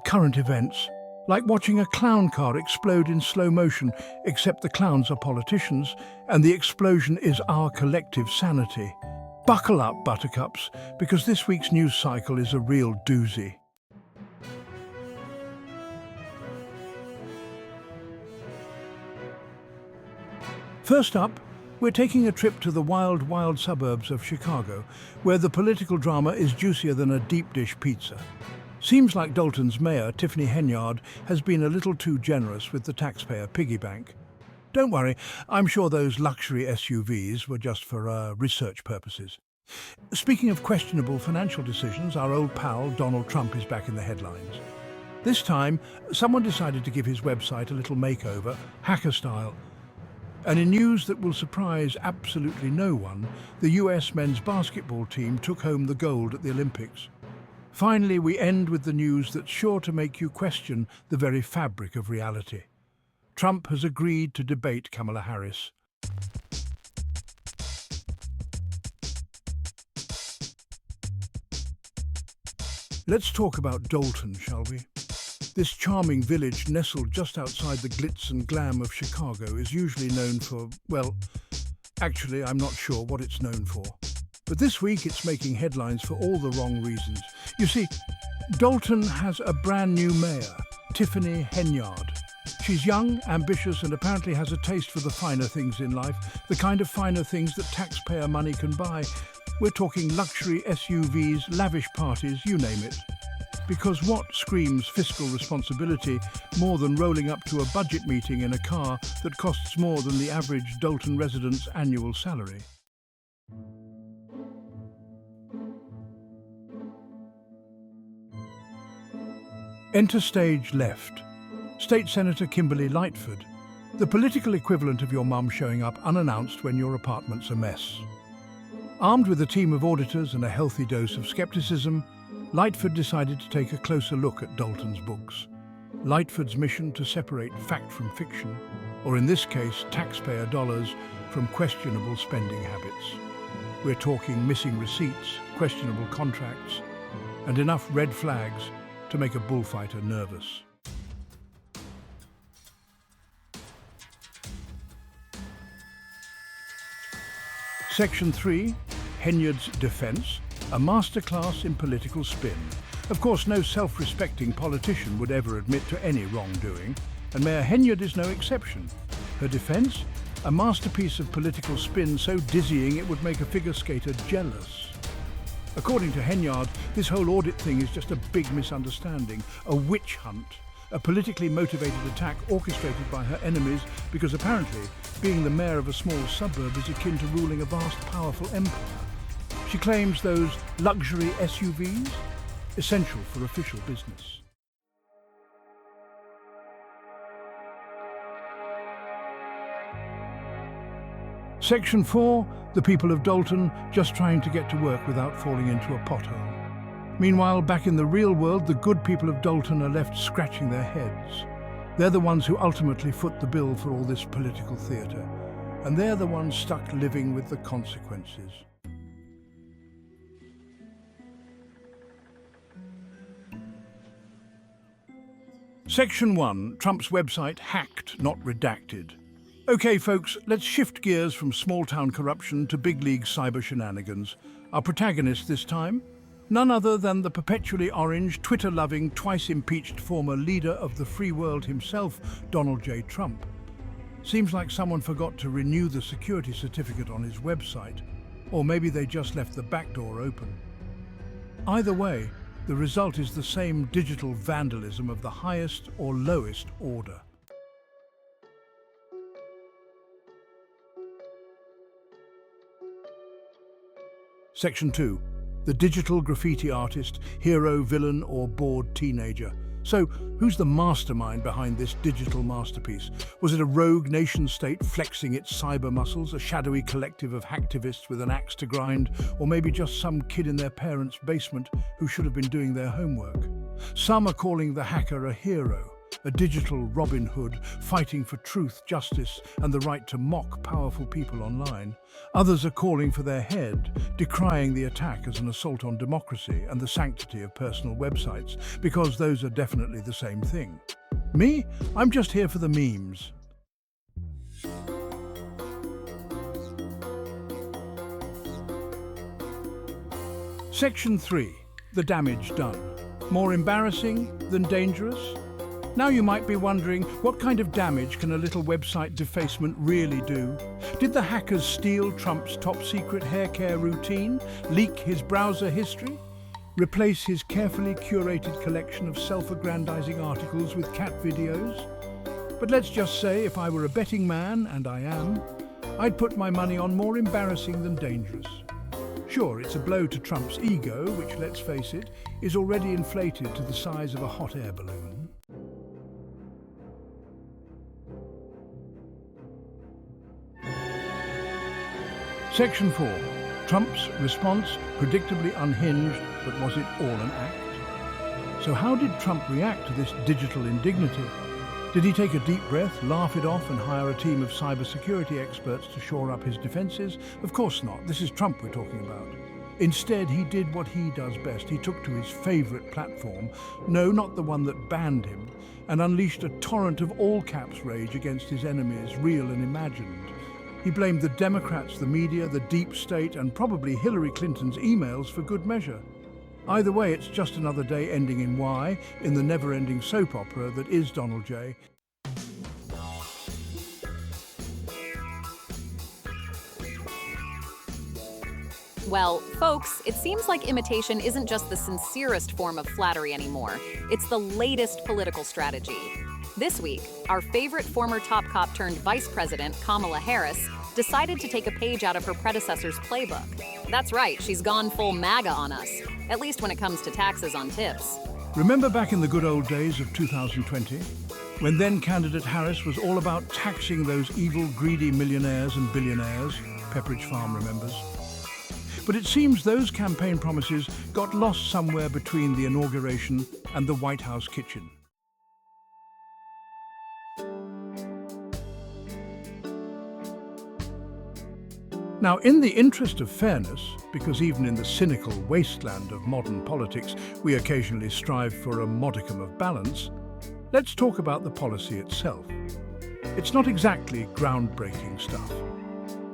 Current events. Like watching a clown car explode in slow motion, except the clowns are politicians, and the explosion is our collective sanity. Buckle up, buttercups, because this week's news cycle is a real doozy. First up, we're taking a trip to the wild, wild suburbs of Chicago, where the political drama is juicier than a deep dish pizza. Seems like Dolton's mayor, Tiffany Henyard, has been a little too generous with the taxpayer piggy bank. Don't worry, I'm sure those luxury SUVs were just for research purposes. Speaking of questionable financial decisions, our old pal Donald Trump is back in the headlines. This time, someone decided to give his website a little makeover, hacker style. And in news that will surprise absolutely no one, the US men's basketball team took home the gold at the Olympics. Finally, we end with the news that's sure to make you question the very fabric of reality. Trump has agreed to debate Kamala Harris. Let's talk about Dolton, shall we? This charming village nestled just outside the glitz and glam of Chicago is usually known for, well, actually I'm not sure what it's known for. But this week it's making headlines for all the wrong reasons. You see, Dolton has a brand new mayor, Tiffany Henyard. She's young, ambitious, and apparently has a taste for the finer things in life, the kind of finer things that taxpayer money can buy. We're talking luxury SUVs, lavish parties, you name it. Because what screams fiscal responsibility more than rolling up to a budget meeting in a car that costs more than the average Dolton resident's annual salary? Enter stage left. State Senator Kimberly Lightford, the political equivalent of your mum showing up unannounced when your apartment's a mess. Armed with a team of auditors and a healthy dose of skepticism, Lightford decided to take a closer look at Dolton's books. Lightford's mission to separate fact from fiction, or in this case, taxpayer dollars, from questionable spending habits. We're talking missing receipts, questionable contracts, and enough red flags to make a bullfighter nervous. Section 3, Henyard's Defense, a masterclass in political spin. Of course, no self-respecting politician would ever admit to any wrongdoing, and Mayor Henyard is no exception. Her defense? A masterpiece of political spin so dizzying it would make a figure skater jealous. According to Henyard, this whole audit thing is just a big misunderstanding, a witch hunt, a politically motivated attack orchestrated by her enemies because apparently being the mayor of a small suburb is akin to ruling a vast, powerful empire. She claims those luxury SUVs, essential for official business. Section 4, the people of Dolton just trying to get to work without falling into a pothole. Meanwhile, back in the real world, the good people of Dolton are left scratching their heads. They're the ones who ultimately foot the bill for all this political theatre, and they're the ones stuck living with the consequences. Section 1, Trump's website hacked, not redacted. Okay, folks, let's shift gears from small-town corruption to big-league cyber shenanigans. Our protagonist this time? None other than the perpetually orange, Twitter-loving, twice-impeached former leader of the free world himself, Donald J. Trump. Seems like someone forgot to renew the security certificate on his website, or maybe they just left the back door open. Either way, the result is the same digital vandalism of the highest or lowest order. Section 2. The digital graffiti artist, hero, villain, or bored teenager. So, who's the mastermind behind this digital masterpiece? Was it a rogue nation-state flexing its cyber muscles, a shadowy collective of hacktivists with an axe to grind, or maybe just some kid in their parents' basement who should have been doing their homework? Some are calling the hacker a hero, a digital Robin Hood fighting for truth, justice, and the right to mock powerful people online. Others are calling for their head, decrying the attack as an assault on democracy and the sanctity of personal websites, because those are definitely the same thing. Me? I'm just here for the memes. Section 3. The damage done. More embarrassing than dangerous? Now you might be wondering, what kind of damage can a little website defacement really do? Did the hackers steal Trump's top-secret hair care routine? Leak his browser history? Replace his carefully curated collection of self-aggrandizing articles with cat videos? But let's just say, if I were a betting man, and I am, I'd put my money on more embarrassing than dangerous. Sure, it's a blow to Trump's ego, which, let's face it, is already inflated to the size of a hot air balloon. Section 4. Trump's response, predictably unhinged, but was it all an act? So how did Trump react to this digital indignity? Did he take a deep breath, laugh it off, and hire a team of cybersecurity experts to shore up his defenses? Of course not. This is Trump we're talking about. Instead, he did what he does best. He took to his favorite platform, no, not the one that banned him, and unleashed a torrent of all-caps rage against his enemies, real and imagined. He blamed the Democrats, the media, the deep state, and probably Hillary Clinton's emails for good measure. Either way, it's just another day ending in Y, in the never-ending soap opera that is Donald J. Well, folks, it seems like imitation isn't just the sincerest form of flattery anymore. It's the latest political strategy. This week, our favorite former top cop turned vice president, Kamala Harris, decided to take a page out of her predecessor's playbook. That's right, she's gone full MAGA on us, at least when it comes to taxes on tips. Remember back in the good old days of 2020, when then-candidate Harris was all about taxing those evil, greedy millionaires and billionaires? Pepperidge Farm remembers. But it seems those campaign promises got lost somewhere between the inauguration and the White House kitchen. Now, in the interest of fairness, because even in the cynical wasteland of modern politics, we occasionally strive for a modicum of balance, let's talk about the policy itself. It's not exactly groundbreaking stuff.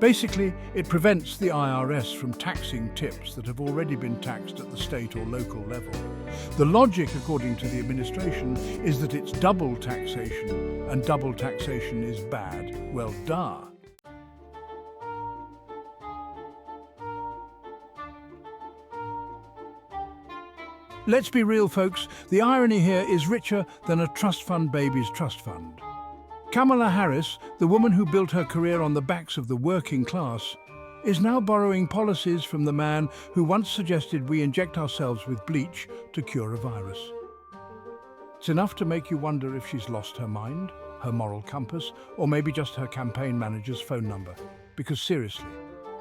Basically, it prevents the IRS from taxing tips that have already been taxed at the state or local level. The logic, according to the administration, is that it's double taxation, and double taxation is bad. Well, duh. Let's be real, folks. The irony here is richer than a trust fund baby's trust fund. Kamala Harris, the woman who built her career on the backs of the working class, is now borrowing policies from the man who once suggested we inject ourselves with bleach to cure a virus. It's enough to make you wonder if she's lost her mind, her moral compass, or maybe just her campaign manager's phone number. Because seriously,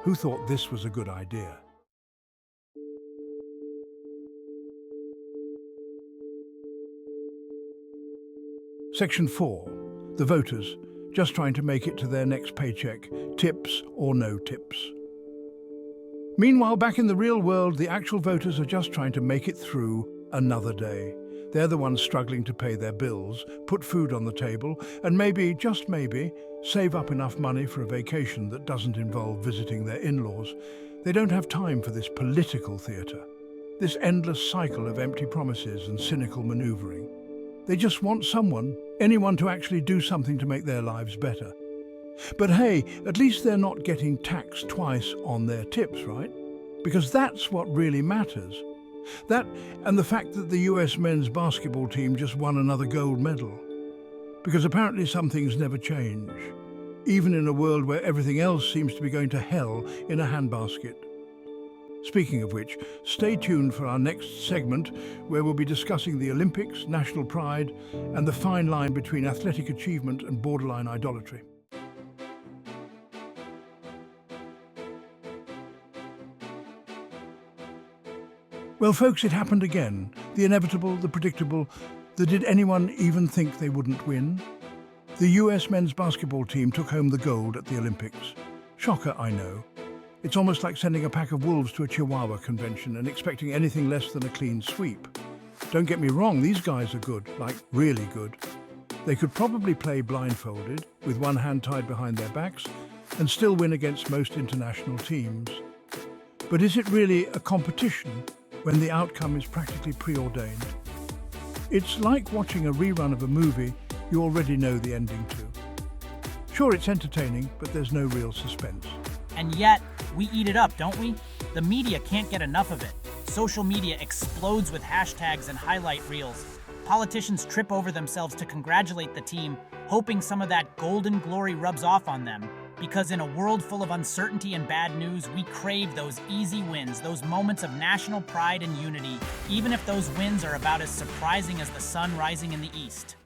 who thought this was a good idea? Section 4. The voters, just trying to make it to their next paycheck, tips or no tips. Meanwhile, back in the real world, the actual voters are just trying to make it through another day. They're the ones struggling to pay their bills, put food on the table, and maybe, just maybe, save up enough money for a vacation that doesn't involve visiting their in-laws. They don't have time for this political theatre, this endless cycle of empty promises and cynical manoeuvring. They just want someone, anyone, to actually do something to make their lives better. But hey, at least they're not getting taxed twice on their tips, right? Because that's what really matters. That and the fact that the US men's basketball team just won another gold medal. Because apparently some things never change, even in a world where everything else seems to be going to hell in a handbasket. Speaking of which, stay tuned for our next segment, where we'll be discussing the Olympics, national pride, and the fine line between athletic achievement and borderline idolatry. Well, folks, it happened again. The inevitable, the predictable, Did anyone even think they wouldn't win? The US men's basketball team took home the gold at the Olympics. Shocker, I know. It's almost like sending a pack of wolves to a Chihuahua convention and expecting anything less than a clean sweep. Don't get me wrong, these guys are good, like really good. They could probably play blindfolded, with one hand tied behind their backs, and still win against most international teams. But is it really a competition when the outcome is practically preordained? It's like watching a rerun of a movie you already know the ending to. Sure, it's entertaining, but there's no real suspense. And yet, we eat it up, don't we? The media can't get enough of it. Social media explodes with hashtags and highlight reels. Politicians trip over themselves to congratulate the team, hoping some of that golden glory rubs off on them. Because in a world full of uncertainty and bad news, we crave those easy wins, those moments of national pride and unity, even if those wins are about as surprising as the sun rising in the east.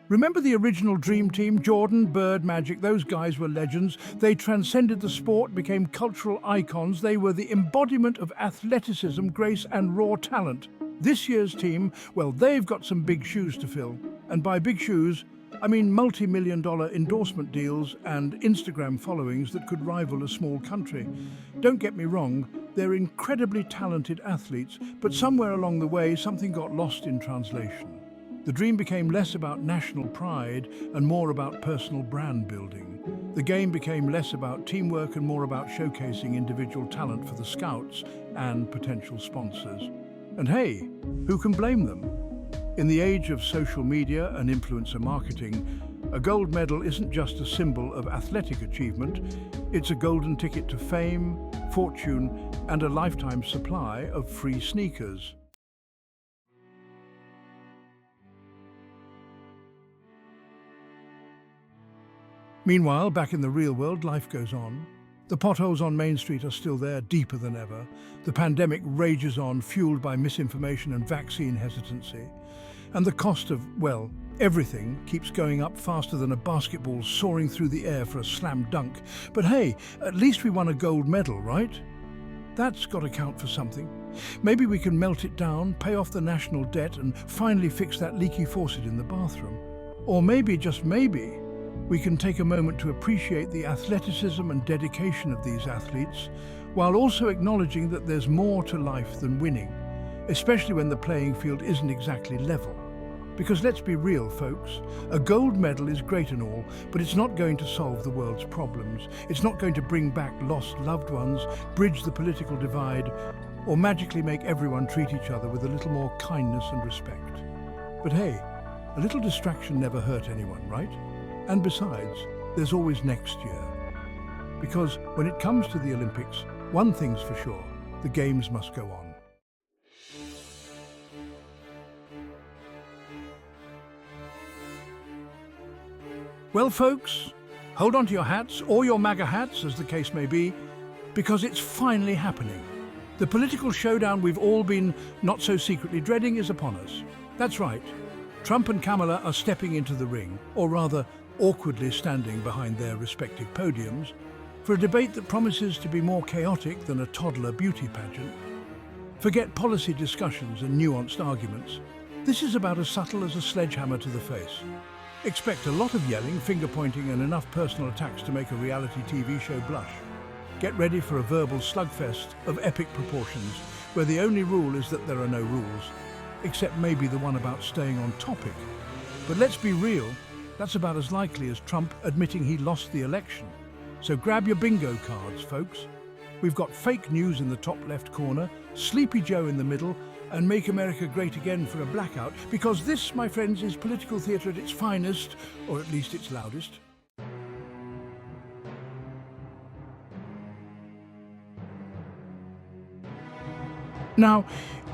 Remember the original Dream Team? Jordan, Bird, Magic, those guys were legends. They transcended the sport, became cultural icons. They were the embodiment of athleticism, grace, and raw talent. This year's team, well, they've got some big shoes to fill. And by big shoes, I mean multi-million-dollar endorsement deals and Instagram followings that could rival a small country. Don't get me wrong, they're incredibly talented athletes, but somewhere along the way, something got lost in translation. The dream became less about national pride and more about personal brand building. The game became less about teamwork and more about showcasing individual talent for the scouts and potential sponsors. And hey, who can blame them? In the age of social media and influencer marketing, a gold medal isn't just a symbol of athletic achievement, it's a golden ticket to fame, fortune, and a lifetime supply of free sneakers. Meanwhile, back in the real world, life goes on. The potholes on Main Street are still there, deeper than ever. The pandemic rages on, fueled by misinformation and vaccine hesitancy. And the cost of, well, everything keeps going up faster than a basketball soaring through the air for a slam dunk. But hey, at least we won a gold medal, right? That's got to count for something. Maybe we can melt it down, pay off the national debt, and finally fix that leaky faucet in the bathroom. Or maybe, just maybe, we can take a moment to appreciate the athleticism and dedication of these athletes, while also acknowledging that there's more to life than winning, especially when the playing field isn't exactly level. Because let's be real, folks, a gold medal is great and all, but it's not going to solve the world's problems. It's not going to bring back lost loved ones, bridge the political divide, or magically make everyone treat each other with a little more kindness and respect. But hey, a little distraction never hurt anyone, right? And besides, there's always next year. Because when it comes to the Olympics, one thing's for sure, the games must go on. Well, folks, hold on to your hats, or your MAGA hats, as the case may be, because it's finally happening. The political showdown we've all been not so secretly dreading is upon us. That's right, Trump and Kamala are stepping into the ring, or rather, awkwardly standing behind their respective podiums, for a debate that promises to be more chaotic than a toddler beauty pageant. Forget policy discussions and nuanced arguments. This is about as subtle as a sledgehammer to the face. Expect a lot of yelling, finger-pointing, and enough personal attacks to make a reality TV show blush. Get ready for a verbal slugfest of epic proportions, where the only rule is that there are no rules, except maybe the one about staying on topic. But let's be real, that's about as likely as Trump admitting he lost the election. So grab your bingo cards, folks. We've got fake news in the top left corner, Sleepy Joe in the middle, and Make America Great Again for a blackout, because this, my friends, is political theatre at its finest, or at least its loudest. Now,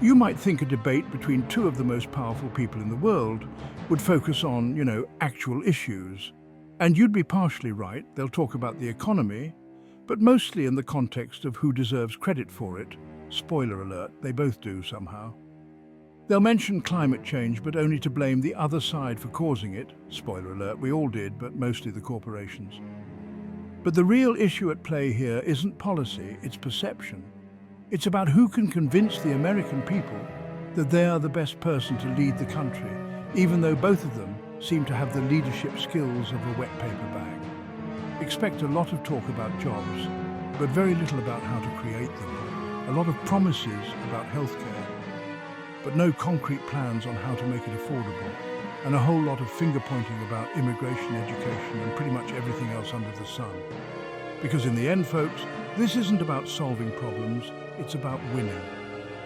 you might think a debate between two of the most powerful people in the world would focus on, actual issues. And you'd be partially right, they'll talk about the economy, but mostly in the context of who deserves credit for it. Spoiler alert, they both do somehow. They'll mention climate change, but only to blame the other side for causing it. Spoiler alert, we all did, but mostly the corporations. But the real issue at play here isn't policy, it's perception. It's about who can convince the American people that they are the best person to lead the country, even though both of them seem to have the leadership skills of a wet paper bag. Expect a lot of talk about jobs, but very little about how to create them. A lot of promises about healthcare, but no concrete plans on how to make it affordable, and a whole lot of finger-pointing about immigration, education, and pretty much everything else under the sun. Because in the end, folks, this isn't about solving problems, it's about winning.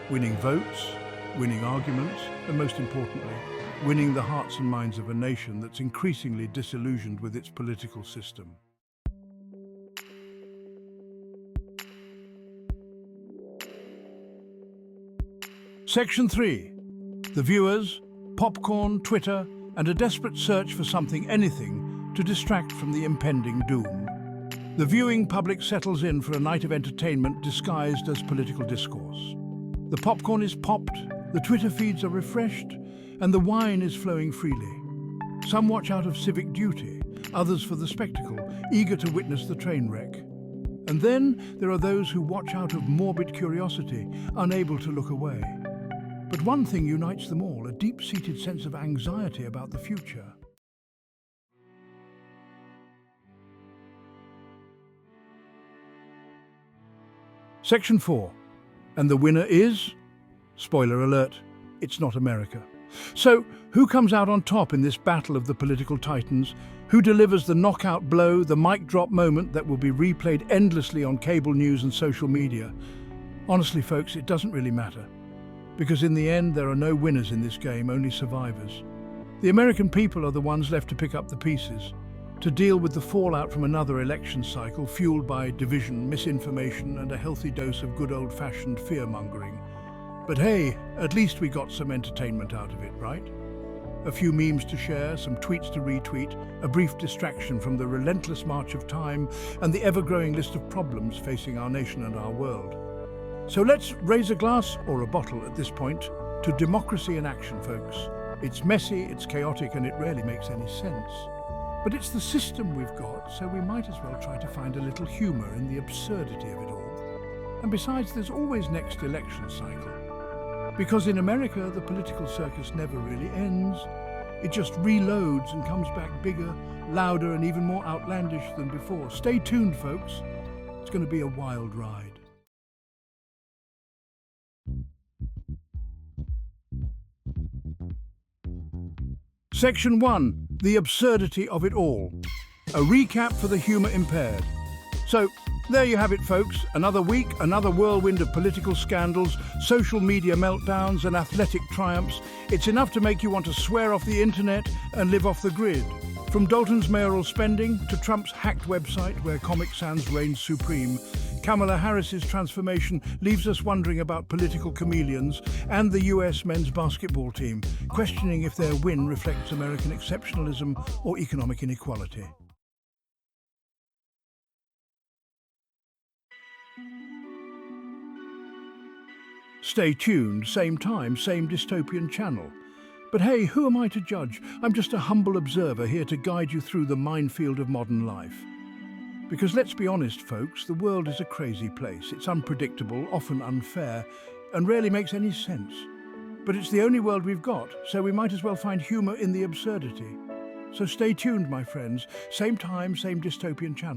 Winning votes, winning arguments, and most importantly, winning the hearts and minds of a nation that's increasingly disillusioned with its political system. Section 3. The viewers, popcorn, Twitter, and a desperate search for anything to distract from the impending doom. The viewing public settles in for a night of entertainment disguised as political discourse. The popcorn is popped, the Twitter feeds are refreshed, and the wine is flowing freely. Some watch out of civic duty, others for the spectacle, eager to witness the train wreck. And then there are those who watch out of morbid curiosity, unable to look away. But one thing unites them all, a deep-seated sense of anxiety about the future. Section 4. And the winner is? Spoiler alert, it's not America. So, who comes out on top in this battle of the political titans? Who delivers the knockout blow, the mic drop moment that will be replayed endlessly on cable news and social media? Honestly, folks, it doesn't really matter. Because in the end, there are no winners in this game, only survivors. The American people are the ones left to pick up the pieces, to deal with the fallout from another election cycle fueled by division, misinformation, and a healthy dose of good old-fashioned fear-mongering. But hey, at least we got some entertainment out of it, right? A few memes to share, some tweets to retweet, a brief distraction from the relentless march of time and the ever-growing list of problems facing our nation and our world. So let's raise a glass, or a bottle at this point, to democracy in action, folks. It's messy, it's chaotic, and it rarely makes any sense. But it's the system we've got, so we might as well try to find a little humor in the absurdity of it all. And besides, there's always next election cycle. Because in America, the political circus never really ends. It just reloads and comes back bigger, louder, and even more outlandish than before. Stay tuned, folks. It's going to be a wild ride. Section 1. The absurdity of it all. A recap for the humor-impaired. So, there you have it, folks. Another week, another whirlwind of political scandals, social media meltdowns, and athletic triumphs. It's enough to make you want to swear off the internet and live off the grid. From Dolton's mayoral spending to Trump's hacked website where Comic Sans reigns supreme, Kamala Harris's transformation leaves us wondering about political chameleons and the US men's basketball team, questioning if their win reflects American exceptionalism or economic inequality. Stay tuned, same time, same dystopian channel. But hey, who am I to judge? I'm just a humble observer here to guide you through the minefield of modern life. Because let's be honest, folks, the world is a crazy place. It's unpredictable, often unfair, and rarely makes any sense. But it's the only world we've got, so we might as well find humor in the absurdity. So stay tuned, my friends. Same time, same dystopian channel.